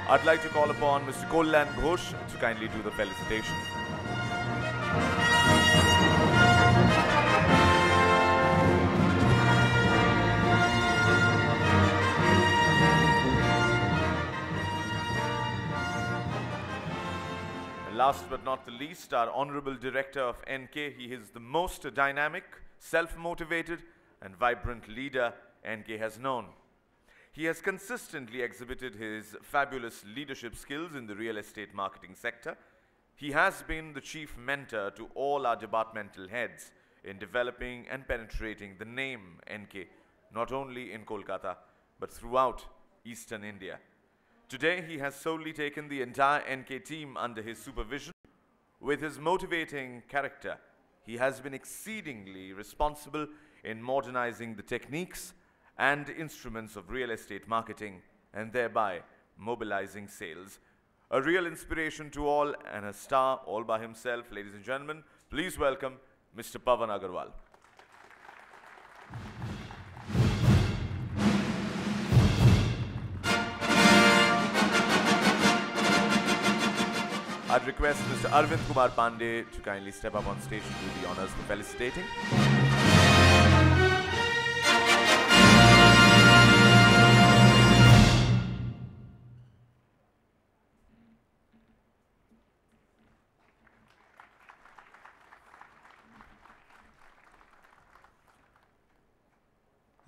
I'd like to call upon Mr. Kollan Ghosh to kindly do the felicitation. And last but not the least, our Honorable Director of NK. He is the most dynamic, self-motivated and vibrant leader NK has known. He has consistently exhibited his fabulous leadership skills in the real estate marketing sector. He has been the chief mentor to all our departmental heads in developing and penetrating the name NK, not only in Kolkata, but throughout Eastern India. Today, he has solely taken the entire NK team under his supervision. With his motivating character, he has been exceedingly responsible in modernizing the techniques and instruments of real estate marketing and thereby mobilizing sales. A real inspiration to all and a star all by himself. Ladies and gentlemen, please welcome Mr. Pavan Agarwal. I'd request Mr. Arvind Kumar Pandey to kindly step up on stage and do the honors for felicitating.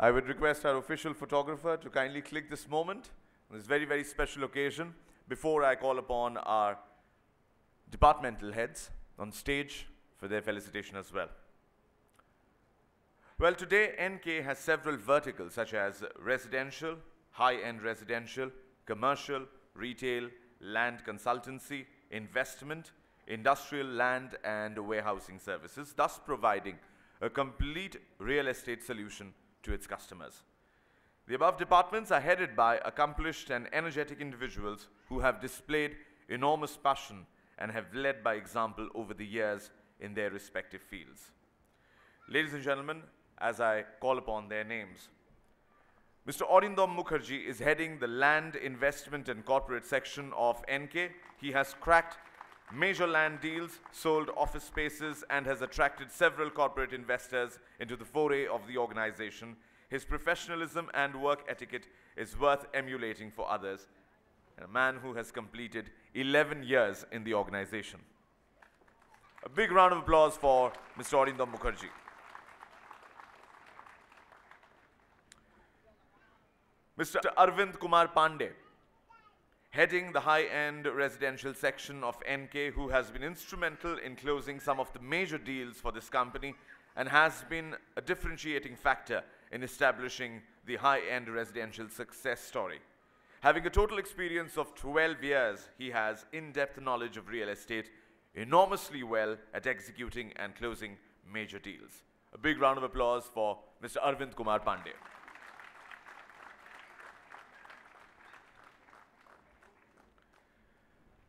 I would request our official photographer to kindly click this moment on this very, very special occasion before I call upon our departmental heads on stage for their felicitation as well. Well, today NK has several verticals such as residential, high-end residential, commercial, retail, land consultancy, investment, industrial land and warehousing services, thus providing a complete real estate solution to its customers. The above departments are headed by accomplished and energetic individuals who have displayed enormous passion and have led by example over the years in their respective fields. Ladies and gentlemen, as I call upon their names, Mr. Arindam Mukherjee is heading the Land Investment and Corporate section of NK. He has cracked major land deals, sold office spaces, and has attracted several corporate investors into the foray of the organization. His professionalism and work etiquette is worth emulating for others, and a man who has completed 11 years in the organization. A big round of applause for Mr. Arindam Mukherjee. Mr. Arvind Kumar Pandey, heading the high-end residential section of NK, who has been instrumental in closing some of the major deals for this company and has been a differentiating factor in establishing the high-end residential success story. Having a total experience of 12 years, he has in-depth knowledge of real estate, enormously well at executing and closing major deals. A big round of applause for Mr. Arvind Kumar Pandey.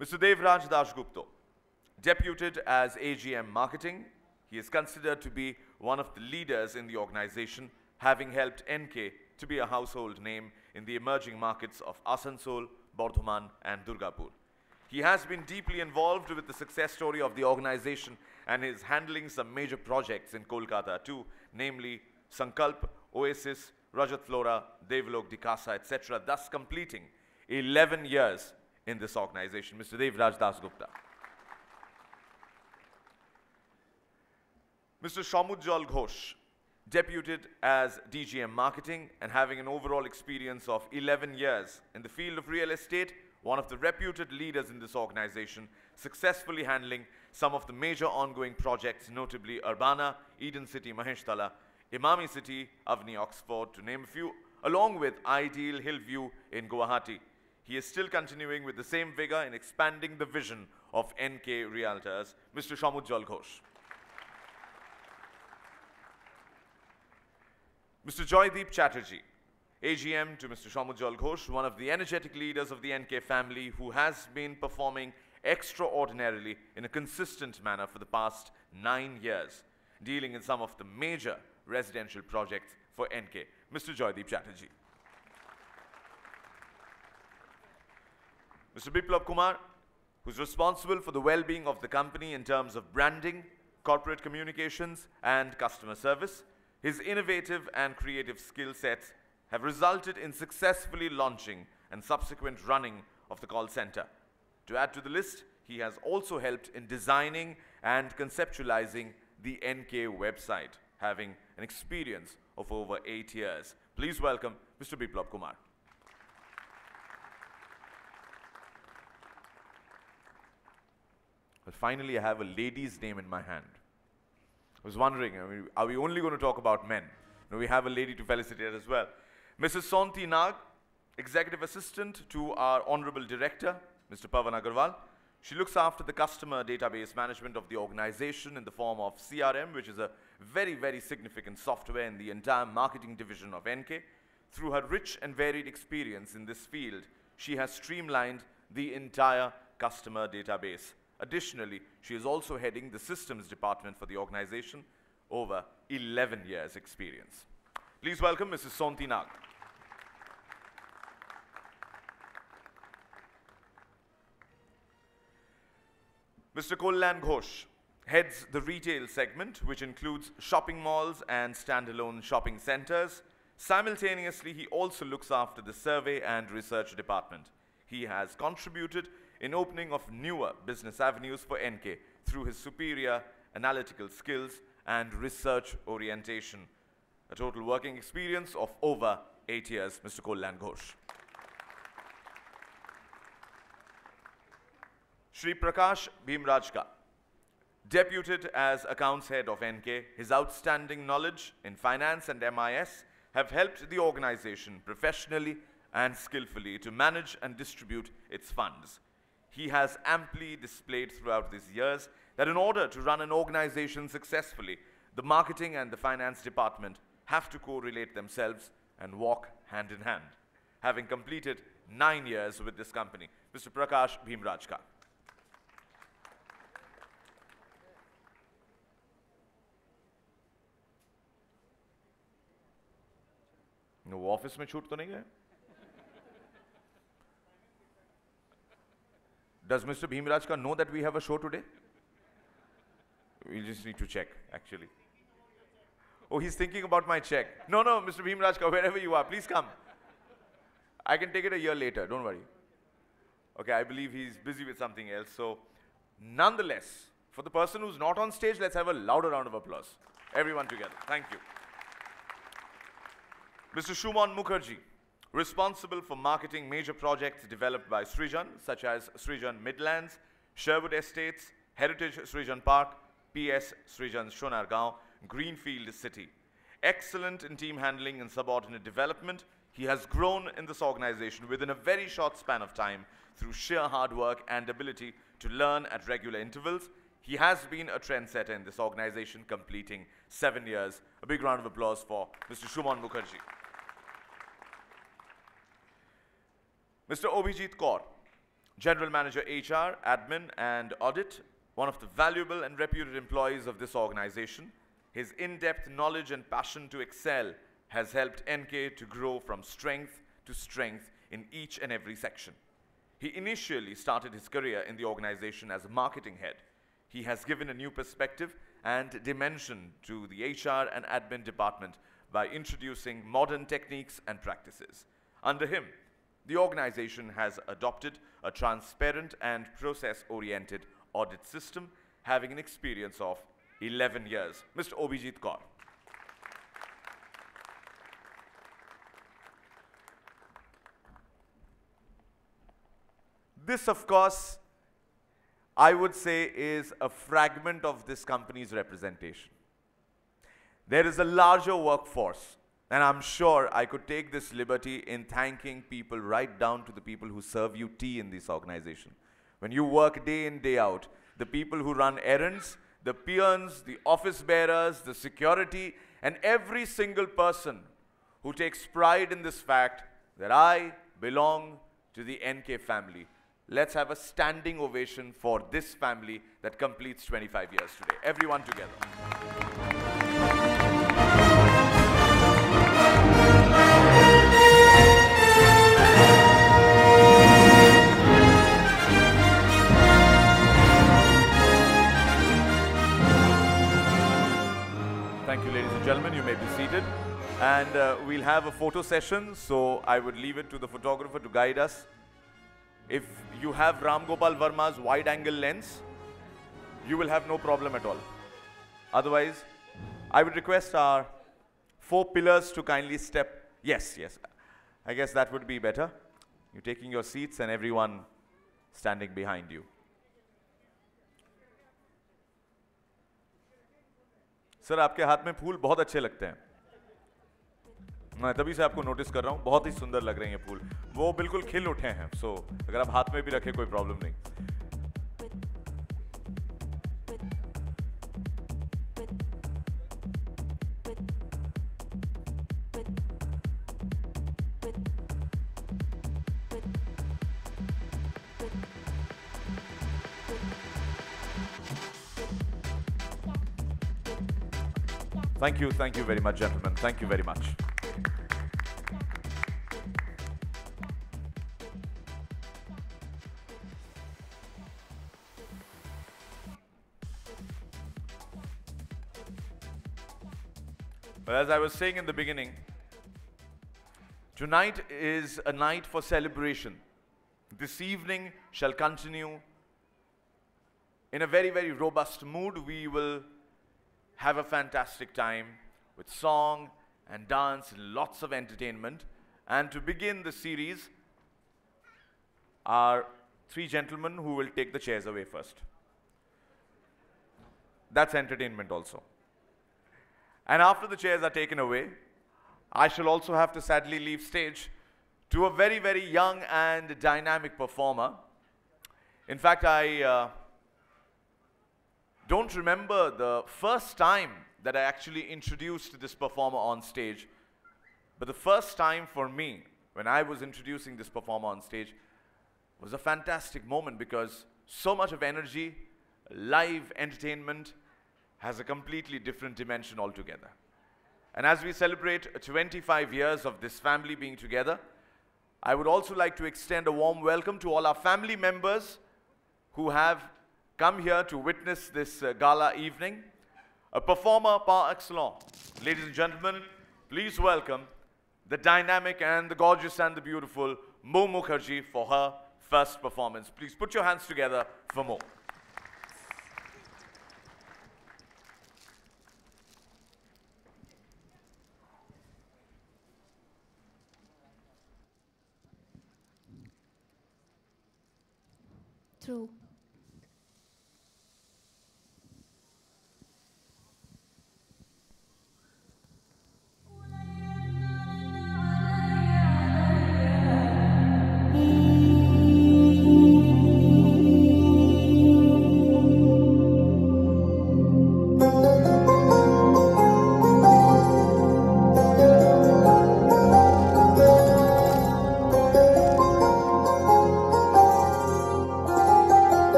Mr. Devraj Dasgupta, deputed as AGM Marketing, he is considered to be one of the leaders in the organization, having helped NK to be a household name in the emerging markets of Asansol, Bardhaman and Durgapur. He has been deeply involved with the success story of the organization and is handling some major projects in Kolkata too, namely Sankalp, Oasis, Rajat Flora, Devlok Dikasa, etc., thus completing 11 years in this organization. Mr. Devraj Dasgupta. Mr. Shamujjal Ghosh, deputed as DGM Marketing and having an overall experience of 11 years in the field of real estate, one of the reputed leaders in this organization, successfully handling some of the major ongoing projects, notably Urbana, Eden City, Maheshtala, Imami City, Avni, Oxford, to name a few, along with Ideal Hillview in Guwahati. He is still continuing with the same vigor in expanding the vision of NK Realtors. Mr. Shamujjal Ghosh. Mr. Joydeep Chatterjee, AGM to Mr. Shamujjal Ghosh, one of the energetic leaders of the NK family who has been performing extraordinarily in a consistent manner for the past 9 years, dealing in some of the major residential projects for NK. Mr. Joydeep Chatterjee. Mr. Biplab Kumar, who's responsible for the well-being of the company in terms of branding, corporate communications, and customer service. His innovative and creative skill sets have resulted in successfully launching and subsequent running of the call center. To add to the list, he has also helped in designing and conceptualizing the NK website, having an experience of over 8 years. Please welcome Mr. Biplab Kumar. Well, finally, I have a lady's name in my hand. I was wondering, are we only going to talk about men? No, we have a lady to felicitate as well. Mrs. Sonti Nag, Executive Assistant to our Honorable Director, Mr. Pavan Agarwal. She looks after the customer database management of the organization in the form of CRM, which is a very, very significant software in the entire marketing division of NK. Through her rich and varied experience in this field, she has streamlined the entire customer database. Additionally, she is also heading the systems department for the organization, over 11 years experience. Please welcome Mrs. Sonti Nag. Mr. Kollan Ghosh heads the retail segment, which includes shopping malls and standalone shopping centers. Simultaneously, he also looks after the survey and research department. He has contributed in opening of newer business avenues for NK through his superior analytical skills and research orientation. A total working experience of over 8 years, Mr. Kollan Ghosh. Shri Prakash Bhimrajka, deputed as accounts head of NK, his outstanding knowledge in finance and MIS have helped the organization professionally and skillfully to manage and distribute its funds. He has amply displayed throughout these years that in order to run an organization successfully, the marketing and the finance department have to correlate themselves and walk hand in hand. Having completed 9 years with this company, Mr. Prakash Bhimrajka. No office mein shoot to nahi hai? Does Mr. Bhimrajka know that we have a show today? We just need to check, actually. Oh, he's thinking about my check. No, Mr. Bhimrajka, wherever you are, please come. I can take it a year later, don't worry. Okay, I believe he's busy with something else. So, nonetheless, for the person who's not on stage, let's have a louder round of applause. Everyone together. Thank you. Mr. Shuman Mukherjee, responsible for marketing major projects developed by Srijan, such as Srijan Midlands, Sherwood Estates, Heritage Srijan Park, PS Srijan Shonargaon, Greenfield City. Excellent in team handling and subordinate development, he has grown in this organization within a very short span of time through sheer hard work and ability to learn at regular intervals. He has been a trendsetter in this organization, completing 7 years. A big round of applause for Mr. Shuman Mukherjee. Mr. Obhijit Kaur, General Manager HR, Admin and Audit, one of the valuable and reputed employees of this organization. His in-depth knowledge and passion to excel has helped NK to grow from strength to strength in each and every section. He initially started his career in the organization as a marketing head. He has given a new perspective and dimension to the HR and admin department by introducing modern techniques and practices. Under him, the organization has adopted a transparent and process-oriented audit system, having an experience of 11 years. Mr. Obhijit Kaur. This, of course, I would say is a fragment of this company's representation. There is a larger workforce, and I'm sure I could take this liberty in thanking people right down to the people who serve you tea in this organization. When you work day in, day out, the people who run errands, the peons, the office bearers, the security, and every single person who takes pride in this fact that I belong to the NK family. Let's have a standing ovation for this family that completes 25 years today. Everyone together. And we'll have a photo session, so I would leave it to the photographer to guide us. If you have Ram Gopal Verma's wide-angle lens, you will have no problem at all. Otherwise, I would request our 4 pillars to kindly step. Yes, I guess that would be better. You're taking your seats and everyone standing behind you. Sir, आपके हाथ में फूल बहुत अच्छे लगते हैं. मैं तभी से आपको नोटिस कर रहा हूँ, बहुत ही सुंदर लग रहे हैं ये फूल. वो बिल्कुल खिल उठे हैं, सो अगर आप हाथ में भी रखें कोई प्रॉब्लम नहीं. Thank you very much, gentlemen. Thank you very much. But as I was saying in the beginning, tonight is a night for celebration. This evening shall continue in a very, very robust mood. We will have a fantastic time with song and dance and lots of entertainment. And to begin the series, our 3 gentlemen who will take the chairs away first. That's entertainment also. And after the chairs are taken away, I shall also have to sadly leave stage to a very, very young and dynamic performer. In fact, I don't remember the first time that I actually introduced this performer on stage. But the first time for me, when I was introducing this performer on stage, was a fantastic moment because so much of energy, live entertainment has a completely different dimension altogether. And as we celebrate 25 years of this family being together, I would also like to extend a warm welcome to all our family members who have come here to witness this gala evening. A performer par excellence. Ladies and gentlemen, please welcome the dynamic and the gorgeous and the beautiful Mo Mukherjee for her first performance. Please put your hands together for Mo. True.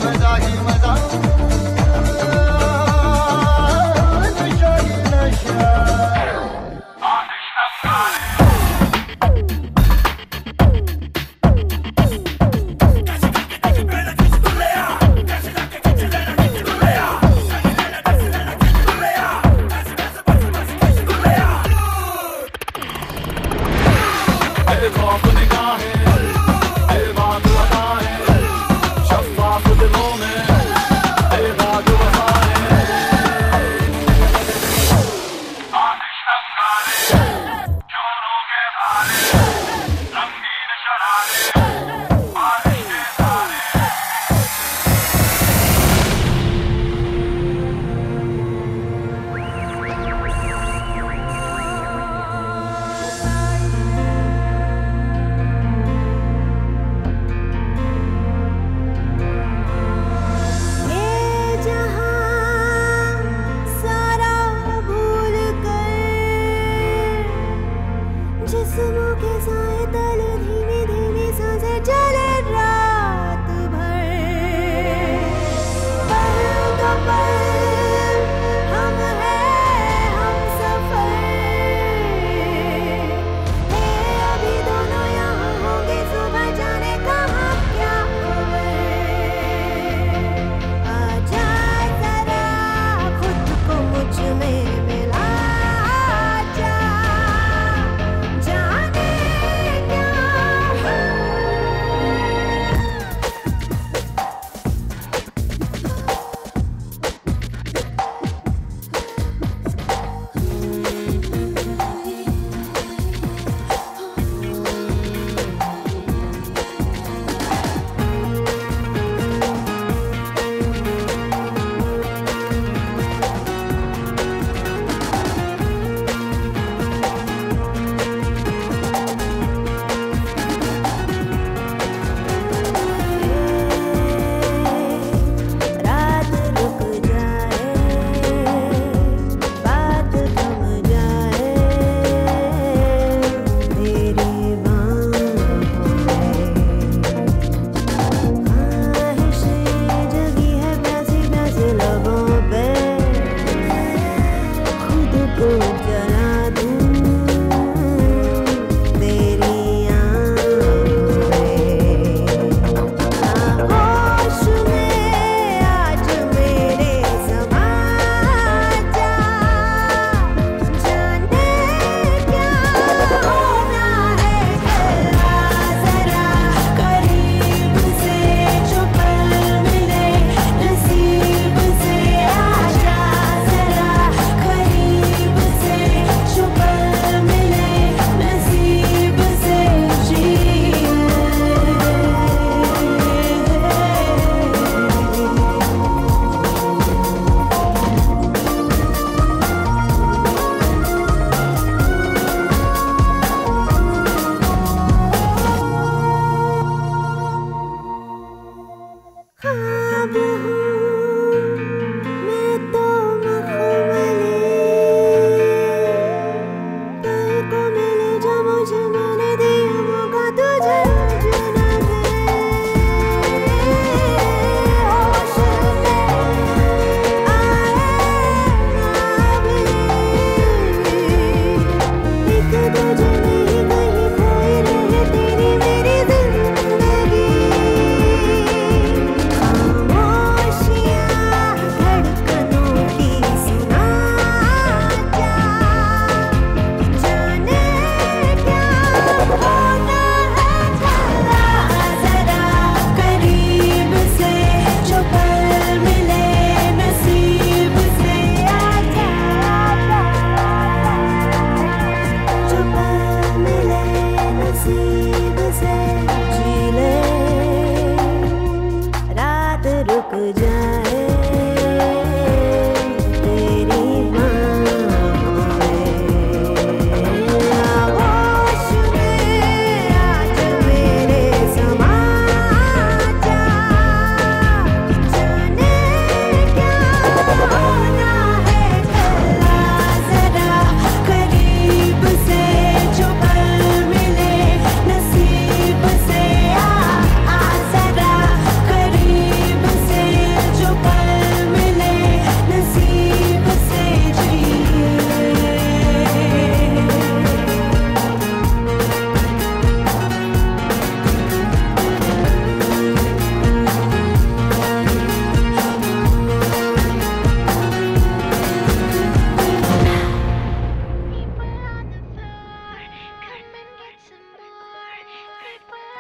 Meza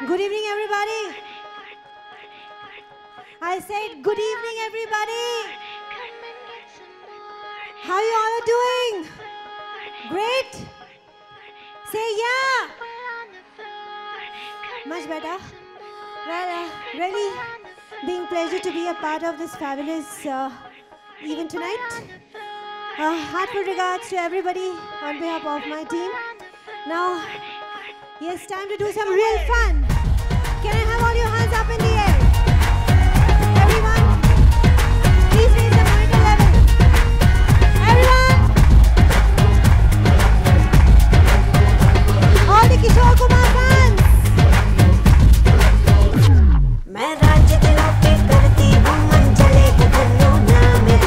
Good evening, everybody. I said good evening, everybody. How you all are doing? Great? Say yeah. Much better. Well, really being pleasure to be a part of this fabulous event tonight. Heartfelt regards to everybody on behalf of my team. Now, yes, time to do some real fun. Can I have all your hands up in the air? Everyone, please raise the monitor level. Everyone! All the Kishore Kumar fans! मैं राज्य दिलों पे करती हूँ मन चले धन्नो ना मेरा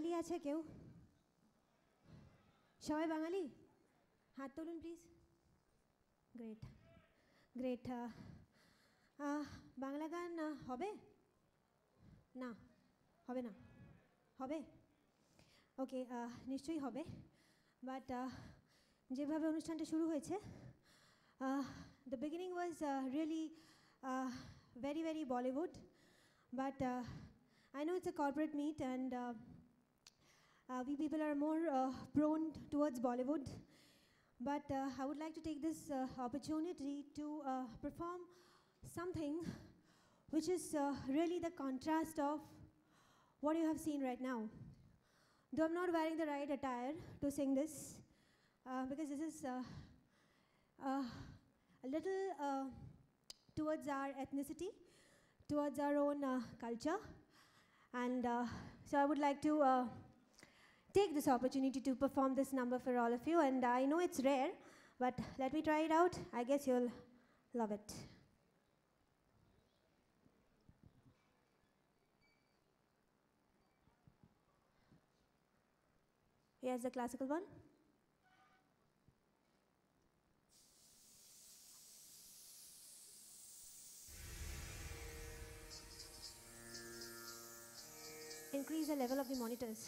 বাঙালি আছে কেউ? সবাই বাঙালি? হাত তুলুন প্লিজ। Great great. বাংলা গান হবে? না হবে না? হবে? ওকে, নিশ্চয়ই হবে। বাট যেভাবে অনুষ্ঠানটা শুরু হয়েছে, the beginning was really very, very Bollywood. But I know it's a corporate meet and we people are more prone towards Bollywood. But I would like to take this opportunity to perform something which is really the contrast of what you have seen right now. Though I'm not wearing the right attire to sing this, because this is a little towards our ethnicity, towards our own culture. And so I would like to take this opportunity to perform this number for all of you. And I know it's rare, but let me try it out. I guess you'll love it. Here's the classical one. Increase the level of the monitors.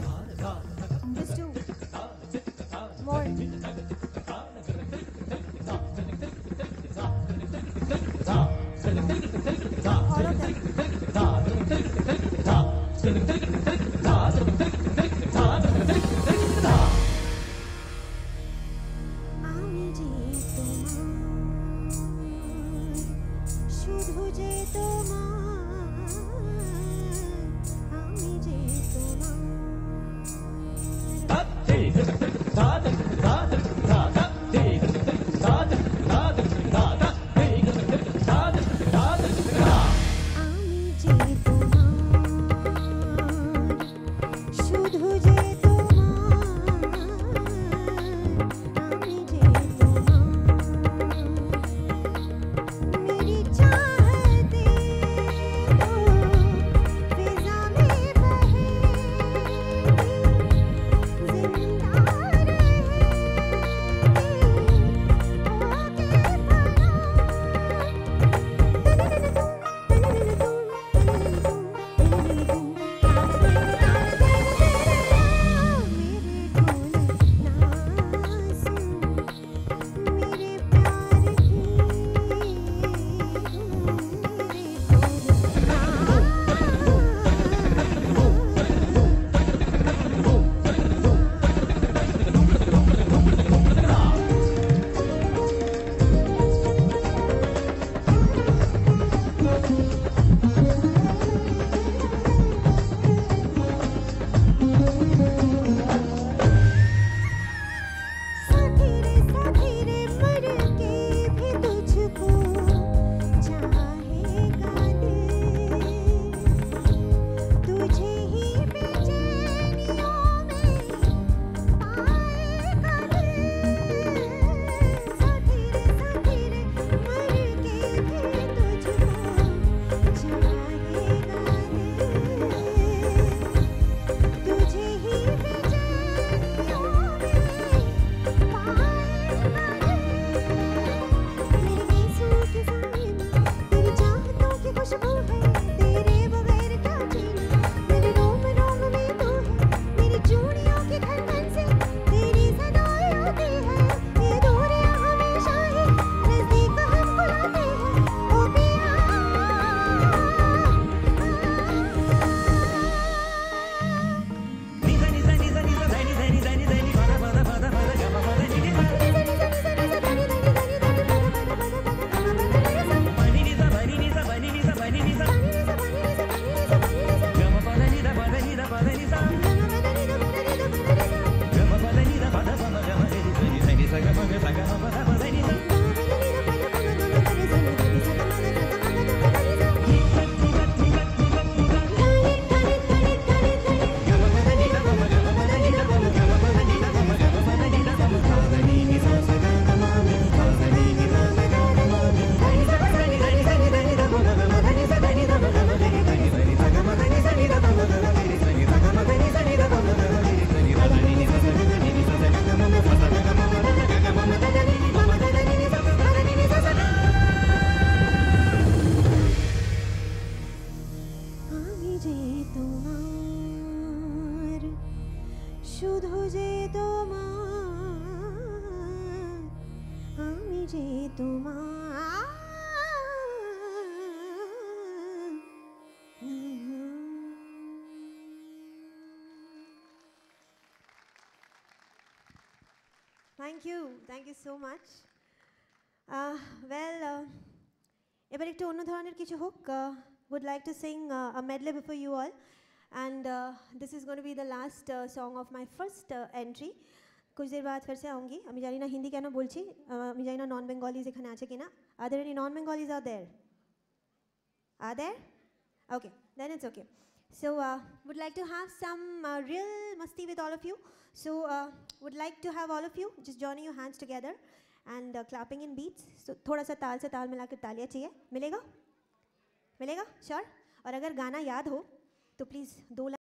Just two. More. All of them. তোমার আমি যে তোমার Thank you so much. Well, এবার একটু অন্য ধরনের কিছু হোক. Would like to sing a medley before you all, and this is going to be the last song of my first entry. कुछ देर बाद फिर से आऊँगी. আমি জানি না হিন্দি কেন বলছি, আমি জানি না নন বেঙ্গলিজ এখানে আছে কিনা. Are there any non-Bengalis out there? Are there? Okay, then it's okay. So would like to have some real masti with all of you. So would like to have all of you just joining your hands together and clapping in beats. So थोड़ा सा ताल से ताल मिलाकर तालियाँ चाहिए. मिलेगा? मिलेगा? Sure? और अगर गाना याद हो तो प्लीज़ 2